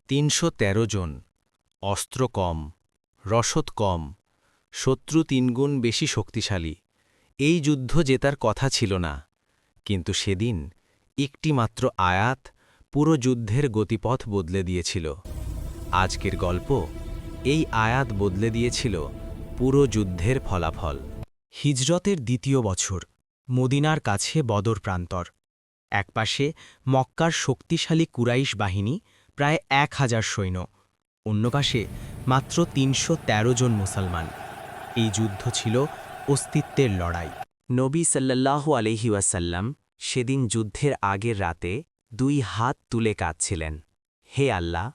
৩১৩ জন, অস্ত্র কম, রসদ কম, শত্রু ৩ গুণ বেশি শক্তিশালী। এই যুদ্ধ জেতার কথা ছিল না, কিন্তু সেদিন একটি মাত্র আয়াত পুরো যুদ্ধের গতিপথ বদলে দিয়েছিল। আজকের গল্প এই আয়াত বদলে দিয়েছিল পুরো যুদ্ধের ফলাফল। হিজরতের দ্বিতীয় বছর, মদিনার কাছে বদর প্রান্তর। একপাশে মক্কার শক্তিশালী কুরাইশ বাহিনী, প্রায় ১,০০০ সৈন্য, অন্য পাশে মাত্র ৩১৩ জন মুসলমান। এই যুদ্ধ ছিল অস্তিত্বের লড়াই। নবী সাল্লাল্লাহু আলাইহি ওয়াসাল্লাম সেদিন যুদ্ধের আগের রাতে ২ হাত তুলে কাঁদছিলেন, হে আল্লাহ,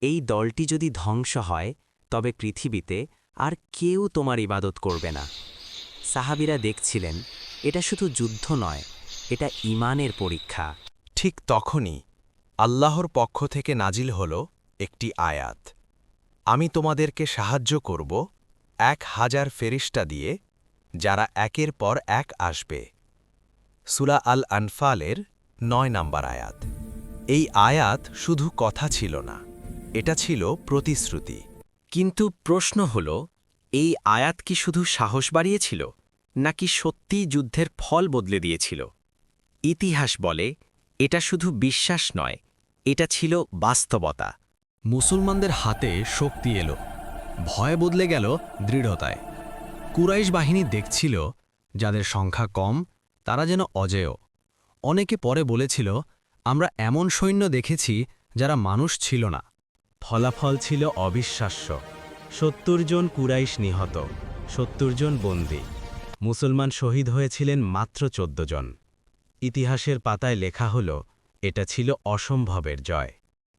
এই দলটি যদি ধ্বংস হয় তবে পৃথিবীতে আর কেউ তোমার ইবাদত করবে না। সাহাবীরা দেখছিলেন এটা শুধু যুদ্ধ নয়, এটা ঈমানের পরীক্ষা। ঠিক তখনই আল্লাহর পক্ষ থেকে নাজিল হল একটি আয়াত, আমি তোমাদেরকে সাহায্য করব ১,০০০ ফেরেশতা দিয়ে, যারা একের পর এক আসবে। সূরা আল আনফালের ৯ নম্বর আয়াত। এই আয়াত শুধু কথা ছিল না, এটা ছিল প্রতিশ্রুতি। কিন্তু প্রশ্ন হল, এই আয়াত কি শুধু সাহস বাড়িয়েছিল, নাকি সত্যিই যুদ্ধের ফল বদলে দিয়েছিল? ইতিহাস বলে এটা শুধু বিশ্বাস নয়, এটা ছিল বাস্তবতা। মুসলমানদের হাতে শক্তি এলো, ভয় বদলে গেল দৃঢ়তায়। কুরাইশ বাহিনী দেখছিল যাদের সংখ্যা কম তারা যেন অজেয়। অনেকে পরে বলেছিল, আমরা এমন সৈন্য দেখেছি যারা মানুষ ছিল না। ফলাফল ছিল অবিশ্বাস্য। ৭০ জন কুরাইশ নিহত, ৭০ জন বন্দী। মুসলমান শহীদ হয়েছিলেন মাত্র ১৪ জন। ইতিহাসের পাতায় লেখা হল, এটা ছিল অসম্ভবের জয়।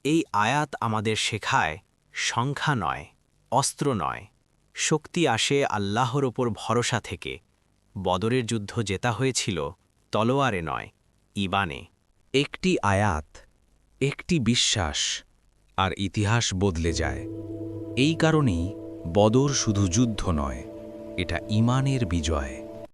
এই আয়াত আমাদের শেখায়, সংখ্যা নয়, অস্ত্র নয়, শক্তি আসে আল্লাহর ওপর ভরসা থেকে। বদরের যুদ্ধ জেতা হয়েছিল তলোয়ারে নয়, ঈমানে। একটি আয়াত, একটি বিশ্বাস, আর ইতিহাস বদলে যায়। এই কারণেই বদর শুধু যুদ্ধ নয়, এটা ঈমানের বিজয়।